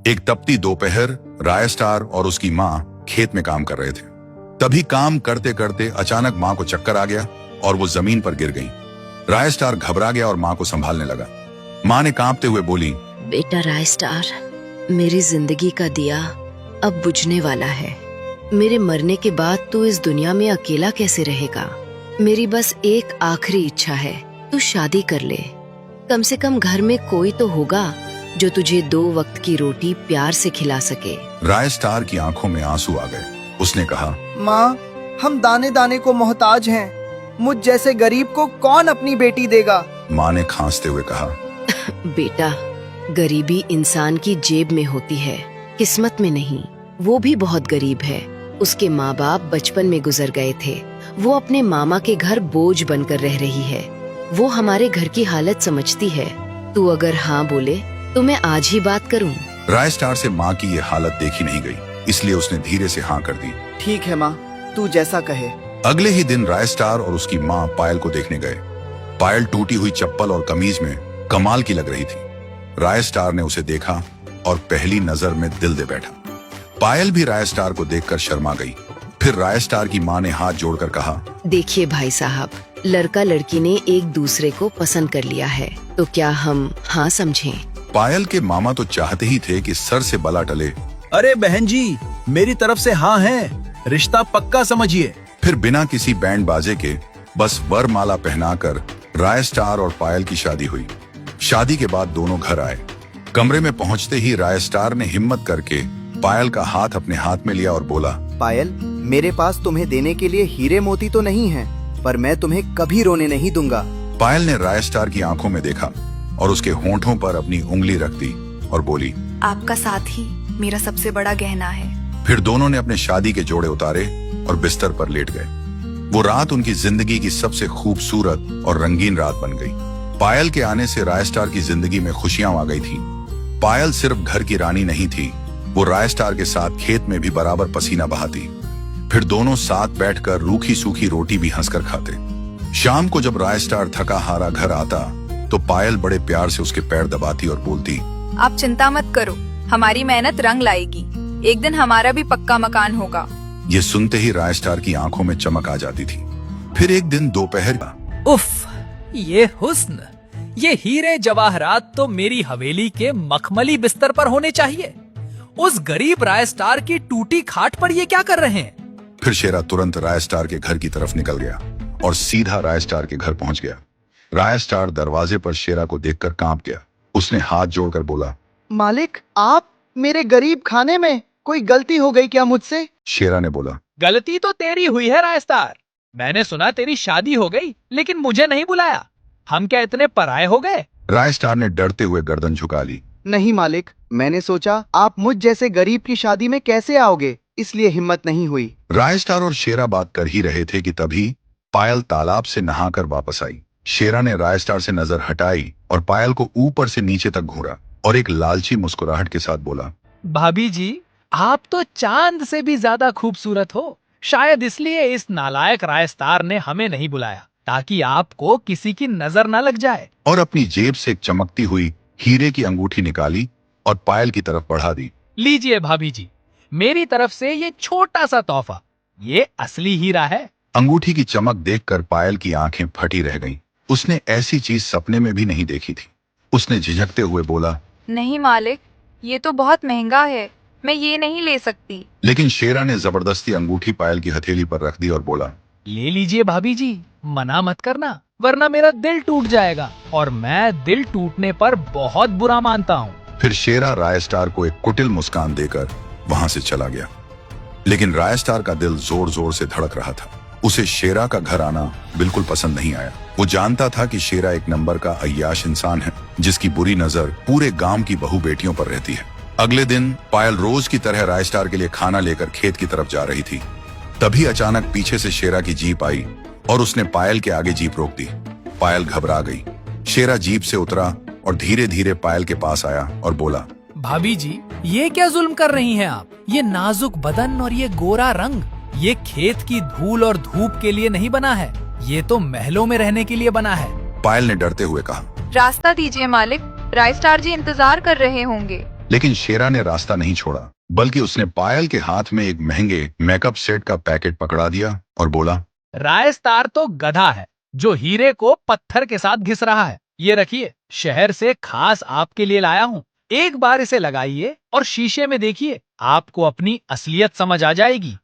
एक तपती दोपहर राय स्टार और उसकी माँ खेत में काम कर रहे थे। तभी काम करते करते अचानक माँ को चक्कर आ गया और वो जमीन पर गिर गई। राय स्टार घबरा गया और माँ को संभालने लगा। माँ ने कांपते हुए बोली, बेटा राय स्टार, मेरी जिंदगी का दिया अब बुझने वाला है। मेरे मरने के बाद तू इस दुनिया में अकेला कैसे रहेगा? मेरी बस एक आखिरी इच्छा है, तू शादी कर ले। कम से कम घर में कोई तो होगा जो तुझे 2 वक्त की रोटी प्यार से खिला सके। राय स्टार की आंखों में आंसू आ गए। उसने कहा, माँ, हम दाने दाने को मोहताज हैं। मुझ जैसे गरीब को कौन अपनी बेटी देगा? माँ ने खांसते हुए कहा, बेटा, गरीबी इंसान की जेब में होती है, किस्मत में नहीं। वो भी बहुत गरीब है। उसके माँ बाप बचपन में गुजर गए थे। वो अपने मामा के घर बोझ बनकर रह रही है। वो हमारे घर की हालत समझती है। तू अगर हाँ बोले तो मैं आज ही बात करूं। राय स्टार से माँ की ये हालत देखी नहीं गई, इसलिए उसने धीरे से हाँ कर दी। ठीक है माँ, तू जैसा कहे। अगले ही दिन राय स्टार और उसकी माँ पायल को देखने गए। पायल टूटी हुई चप्पल और कमीज में कमाल की लग रही थी। राय स्टार ने उसे देखा और पहली नजर में दिल दे बैठा। पायल भी राय स्टार को देखकर शर्मा गई। फिर राय स्टार की माँ ने हाथ जोड़कर कहा, देखिए भाई साहब, लड़का लड़की ने एक दूसरे को पसंद कर लिया है, तो क्या हम हाँ समझें? पायल के मामा तो चाहते ही थे कि सर से बला टले। अरे बहन जी, मेरी तरफ से हाँ है, रिश्ता पक्का समझिए। फिर बिना किसी बैंड बाजे के बस वरमाला पहनाकर राय स्टार और पायल की शादी हुई। शादी के बाद दोनों घर आए। कमरे में पहुंचते ही राय स्टार ने हिम्मत करके पायल का हाथ अपने हाथ में लिया और बोला, पायल, मेरे पास तुम्हें देने के लिए हीरे मोती तो नहीं है, पर मैं तुम्हें कभी रोने नहीं दूंगा। पायल ने राय स्टार की आंखों में देखा और उसके होंठों पर अपनी उंगली रख दी और बोली, आपका साथ ही मेरा सबसे बड़ा गहना है। फिर दोनों ने अपने शादी के जोड़े उतारे और बिस्तर पर लेट गए। वो रात उनकी जिंदगी की सबसे खूबसूरत और रंगीन रात बन गई। पायल के आने से राय स्टार की जिंदगी में खुशियां आ गई थी। पायल सिर्फ घर की रानी नहीं थी, वो राय स्टार के साथ खेत में भी बराबर पसीना बहाती। फिर दोनों साथ बैठकर रूखी सूखी रोटी भी हंसकर खाते। शाम को जब राय स्टार थका हारा घर आता तो पायल बड़े प्यार से उसके पैर दबाती और बोलती, आप चिंता मत करो, हमारी मेहनत रंग लाएगी। एक दिन हमारा भी पक्का मकान होगा। ये सुनते ही राय स्टार की आंखों में चमक आ जाती थी। फिर एक दिन दोपहर का, उफ, ये हुस्न, ये हीरे जवाहरात तो मेरी हवेली के मखमली बिस्तर पर होने चाहिए। उस गरीब राय स्टार की टूटी खाट पर ये क्या कर रहे हैं? फिर शेरा तुरंत राय स्टार के घर की तरफ निकल गया और सीधा राय स्टार के घर पहुंच गया। राय स्टार दरवाजे पर शेरा को देखकर कांप गया। उसने हाथ जोड़कर बोला, मालिक, आप मेरे गरीब खाने में कोई गलती हो गई क्या मुझसे? शेरा ने बोला, गलती तो तेरी हुई है राय स्टार। मैंने सुना तेरी शादी हो गई, लेकिन मुझे नहीं बुलाया। हम क्या इतने पराये हो गए? राय स्टार ने डरते हुए गर्दन झुका ली। नहीं मालिक, मैंने सोचा आप मुझ जैसे गरीब की शादी में कैसे आओगे, इसलिए हिम्मत नहीं हुई। राय स्टार और शेरा बात कर ही रहे थे कि तभी पायल तालाब से नहाकर वापस आई। शेरा ने राय स्टार से नजर हटाई और पायल को ऊपर से नीचे तक घूरा और एक लालची मुस्कुराहट के साथ बोला, भाभी जी, आप तो चांद से भी ज्यादा खूबसूरत हो। शायद इसलिए इस नालायक राय स्टार ने हमें नहीं बुलाया, ताकि आपको किसी की नजर न लग जाए। और अपनी जेब से एक चमकती हुई हीरे की अंगूठी निकाली और पायल की तरफ बढ़ा दी। लीजिए भाभी जी, मेरी तरफ से ये छोटा सा तोहफा, ये असली हीरा है। अंगूठी की चमक देखकर पायल की आंखें फटी रह गईं। उसने ऐसी चीज सपने में भी नहीं देखी थी। उसने झिझकते हुए बोला, नहीं मालिक, ये तो बहुत महंगा है, मैं ये नहीं ले सकती। लेकिन शेरा ने जबरदस्ती अंगूठी पायल की हथेली पर रख दी और बोला, ले लीजिए भाभी जी, मना मत करना, वरना मेरा दिल टूट जाएगा और मैं दिल टूटने पर बहुत बुरा मानता हूँ। फिर शेरा राय स्टार को एक कुटिल मुस्कान देकर वहां से चला गया। लेकिन राय स्टार का दिल जोर जोर से धड़क रहा था। उसे शेरा का घर आना बिल्कुल पसंद नहीं आया। वो जानता था कि शेरा एक नंबर का अय्याश इंसान है, जिसकी बुरी नजर पूरे गांव की बहू बेटियों पर रहती है। अगले दिन पायल रोज की तरह राय स्टार के लिए खाना लेकर खेत की तरफ जा रही थी। तभी अचानक पीछे से शेरा की जीप आई और उसने पायल के आगे जीप रोक दी। पायल घबरा गई। शेरा जीप से उतरा और धीरे धीरे पायल के पास आया और बोला, भाभी जी, ये क्या जुल्म कर रही हैं आप? ये नाजुक बदन और ये गोरा रंग, ये खेत की धूल और धूप के लिए नहीं बना है, ये तो महलों में रहने के लिए बना है। पायल ने डरते हुए कहा, रास्ता दीजिए मालिक, राय स्टार जी इंतजार कर रहे होंगे। लेकिन शेरा ने रास्ता नहीं छोड़ा, बल्कि उसने पायल के हाथ में एक महंगे मेकअप सेट का पैकेट पकड़ा दिया और बोला, रायस्टार तो गधा है जो हीरे को पत्थर के साथ घिस रहा है। ये रखिए, शहर से खास आपके लिए लाया हूँ। एक बार इसे लगाइए और शीशे में देखिए, आपको अपनी असलियत समझ आ जाएगी।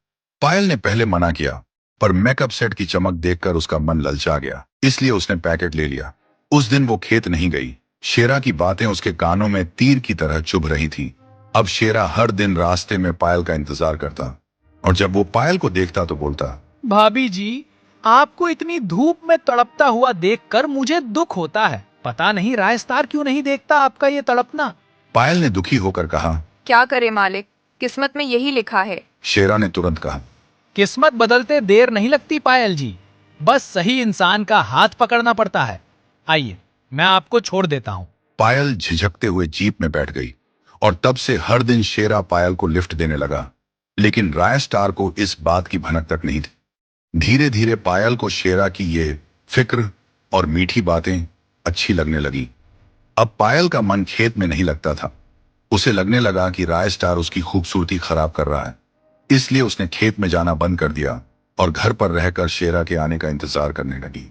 पायल ने पहले मना किया, पर मेकअप सेट की चमक देखकर उसका मन ललचा गया, इसलिए उसने पैकेट ले लिया। उस दिन वो खेत नहीं गई। शेरा की बातें उसके कानों में तीर की तरह चुभ रही थी। अब शेरा हर दिन रास्ते में पायल का इंतजार करता, और जब वो पायल को देखता तो बोलता, भाभी जी, आपको इतनी धूप में तड़पता हुआ देखकर मुझे दुख होता है। पता नहीं रायस्टार क्यों नहीं देखता आपका ये तड़पना। पायल ने दुखी होकर कहा। क्या करे मालिक, किस्मत में यही लिखा है। शेरा ने तुरंत कहा, किस्मत बदलते देर नहीं लगती पायल जी, बस सही इंसान का हाथ पकड़ना पड़ता है। आइए, मैं आपको छोड़ देता हूँ। पायल झिझकते हुए जीप में बैठ गई, और तब से हर दिन शेरा पायल को लिफ्ट देने लगा। लेकिन रायस्टार को इस बात की भनक तक नहीं थी। धीरे धीरे पायल को शेरा की ये फिक्र और मीठी बातें अच्छी लगने लगी। अब पायल का मन खेत में नहीं लगता था। उसे लगने लगा कि रायस्टार उसकी खूबसूरती खराब कर रहा है, इसलिए उसने खेत में जाना बंद कर दिया और घर पर रहकर शेरा के आने का इंतजार करने लगी।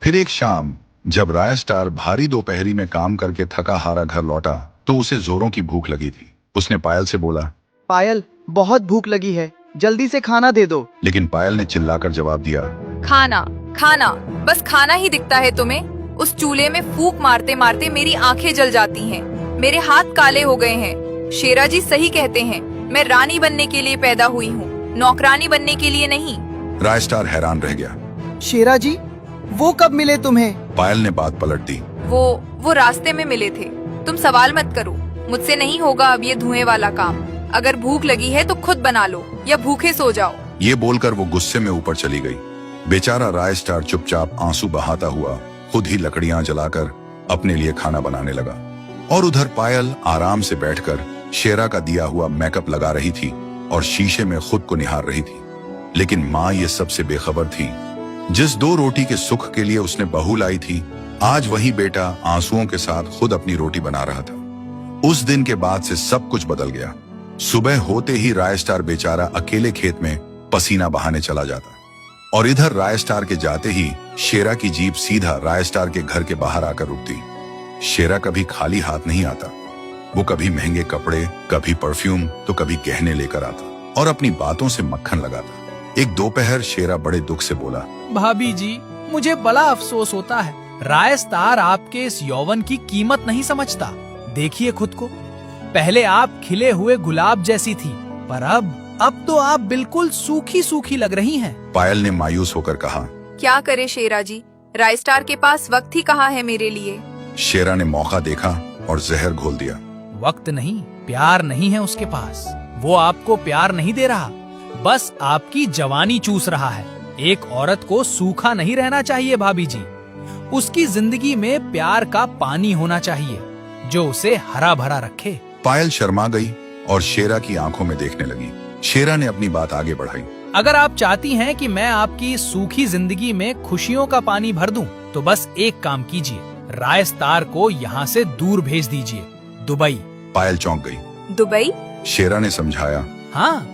फिर एक शाम जब रायस्टार भारी दोपहरी में काम करके थका हारा घर लौटा तो उसे जोरों की भूख लगी थी। उसने पायल से बोला, पायल, बहुत भूख लगी है, जल्दी से खाना दे दो। लेकिन पायल ने चिल्लाकर जवाब दिया, खाना खाना, बस खाना ही दिखता है तुम्हें। उस चूल्हे में फूंक मारते मारते मेरी आंखें जल जाती हैं, मेरे हाथ काले हो गए हैं। शेरा जी सही कहते हैं, मैं रानी बनने के लिए पैदा हुई हूँ, नौकरानी बनने के लिए नहीं। रायस्टार हैरान रह गया। शेरा जी, वो कब मिले तुम्हें? पायल ने बात पलट दी। वो रास्ते में मिले थे। तुम सवाल मत करो, मुझसे नहीं होगा अब ये धुएं वाला काम। अगर भूख लगी है तो खुद बना लो या भूखे सो जाओ। ये बोलकर वो गुस्से में ऊपर चली गई। बेचारा रायस्टार चुपचाप आंसू बहाता हुआ खुद ही लकड़ियां जलाकर अपने लिए खाना बनाने लगा, और उधर पायल आराम से बैठकर शेरा का दिया हुआ मेकअप लगा रही थी और शीशे में खुद को निहार रही थी। लेकिन माँ ये सबसे बेखबर थी। जिस 2 रोटी के सुख के लिए उसने बहू लाई थी, आज वही बेटा आंसुओं के साथ खुद अपनी रोटी बना रहा था। उस दिन के बाद से सब कुछ बदल गया। सुबह होते ही रायस्टार बेचारा अकेले खेत में पसीना बहाने चला जाता, और इधर रायस्टार के जाते ही शेरा की जीप सीधा रायस्टार के घर के बाहर आकर रुकती। शेरा कभी खाली हाथ नहीं आता। वो कभी महंगे कपड़े, कभी परफ्यूम, तो कभी गहने लेकर आता और अपनी बातों से मक्खन लगाता। एक दोपहर शेरा बड़े दुख से बोला, भाभी जी, मुझे बड़ा अफसोस होता है। रायस्टार आपके इस यौवन की कीमत नहीं समझता। देखिए खुद को, पहले आप खिले हुए गुलाब जैसी थी, पर अब तो आप बिल्कुल सूखी सूखी लग रही हैं। पायल ने मायूस होकर कहा। क्या करे शेरा जी, रायस्टार के पास वक्त ही कहाँ है मेरे लिए। शेरा ने मौका देखा और जहर घोल दिया। वक्त नहीं, प्यार नहीं है उसके पास। वो आपको प्यार नहीं दे रहा, बस आपकी जवानी चूस रहा है। एक औरत को सूखा नहीं रहना चाहिए भाभी जी। उसकी जिंदगी में प्यार का पानी होना चाहिए जो उसे हरा भरा रखे। पायल शर्मा गई और शेरा की आंखों में देखने लगी। शेरा ने अपनी बात आगे बढ़ाई। अगर आप चाहती हैं कि मैं आपकी सूखी जिंदगी में खुशियों का पानी भर दूं, तो बस एक काम कीजिए, रायस्टार को यहाँ से दूर भेज दीजिए, दुबई। पायल चौंक गई। दुबई? शेरा ने समझाया। हाँ,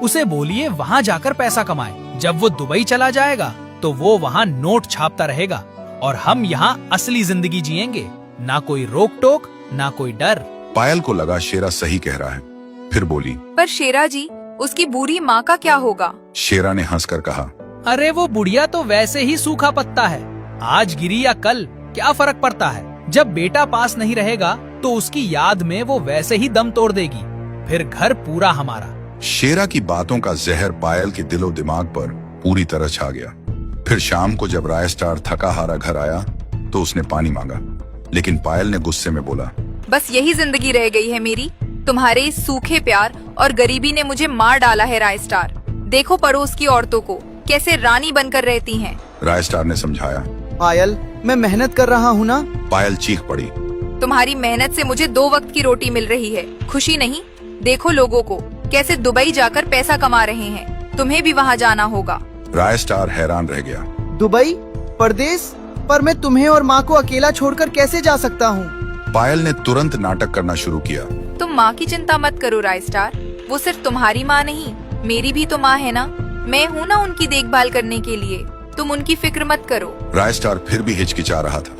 उसे बोलिए वहाँ जाकर पैसा कमाए। जब वो दुबई चला जाएगा तो वो वहाँ नोट छापता रहेगा और हम यहाँ असली जिंदगी जिएंगे। ना कोई रोक टोक, ना कोई डर। पायल को लगा शेरा सही कह रहा है, फिर बोली, पर शेरा जी, उसकी बुरी माँ का क्या होगा। शेरा ने हंसकर कहा, अरे वो बुढ़िया तो वैसे ही सूखा पत्ता है, आज गिरी या कल क्या फर्क पड़ता है। जब बेटा पास नहीं रहेगा तो उसकी याद में वो वैसे ही दम तोड़ देगी, फिर घर पूरा हमारा। शेरा की बातों का जहर पायल के दिलो दिमाग पर पूरी तरह छा गया। फिर शाम को जब रायस्टार थका हारा घर आया तो उसने पानी मांगा, लेकिन पायल ने गुस्से में बोला, बस यही जिंदगी रह गई है मेरी। तुम्हारे इस सूखे प्यार और गरीबी ने मुझे मार डाला है रायस्टार। देखो पड़ोस की औरतों को कैसे रानी बनकर रहती हैं। रायस्टार ने समझाया। पायल, मैं मेहनत कर रहा हूँ ना। पायल चीख पड़ी। तुम्हारी मेहनत से मुझे 2 वक्त की रोटी मिल रही है, खुशी नहीं। देखो लोगों को कैसे दुबई जाकर पैसा कमा रहे हैं, तुम्हें भी वहाँ जाना होगा। रायस्टार हैरान रह गया। दुबई? परदेश? पर मैं तुम्हें और माँ को अकेला छोड़कर कैसे जा सकता हूँ? पायल ने तुरंत नाटक करना शुरू किया। तुम माँ की चिंता मत करो राय स्टार, वो सिर्फ तुम्हारी माँ नहीं, मेरी भी तो माँ है ना। मैं हूँ ना उनकी देखभाल करने के लिए, तुम उनकी फिक्र मत करो। राय स्टार फिर भी हिचकिचा रहा था।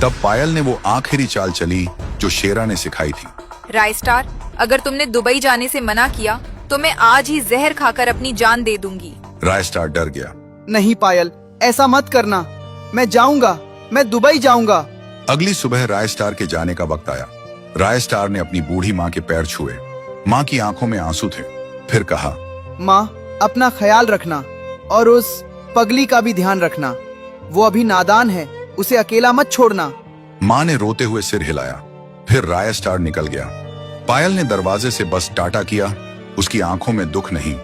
तब पायल ने वो आखिरी चाल चली जो शेरा ने सिखाई थी। राय स्टार, अगर तुमने दुबई जाने से मना किया तो मैं आज ही जहर खाकर अपनी जान दे दूंगी। राय स्टार डर गया। नहीं पायल, ऐसा मत करना। मैं जाऊंगा, मैं दुबई जाऊंगा। अगली सुबह राय स्टार के जाने का वक्त आया। राय स्टार ने अपनी बूढ़ी माँ के पैर छुए। माँ की आंखों में आंसू थे। फिर कहा, माँ, अपना ख्याल रखना और उस पगली का भी ध्यान रखना। वो अभी नादान है, उसे अकेला मत छोड़ना। माँ ने रोते हुए सिर हिलाया। फिर राय स्टार निकल गया। पायल ने दरवाजे से बस टाटा किया। उसकी आंखों में दुख नहीं,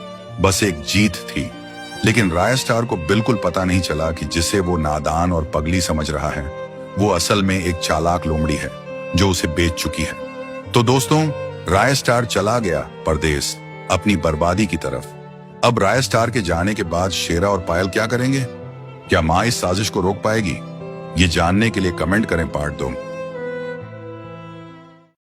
बस एक जीत थी। लेकिन राय स्टार को बिल्कुल पता नहीं चला कि जिसे वो नादान और पगली समझ रहा है, वो असल में एक चालाक लोमड़ी है जो उसे बेच चुकी है। तो दोस्तों, राय स्टार चला गया परदेस, अपनी बर्बादी की तरफ। अब राय स्टार के जाने के बाद शेरा और पायल क्या करेंगे? क्या माँ इस साजिश को रोक पाएगी? ये जानने के लिए कमेंट करें पार्ट 2।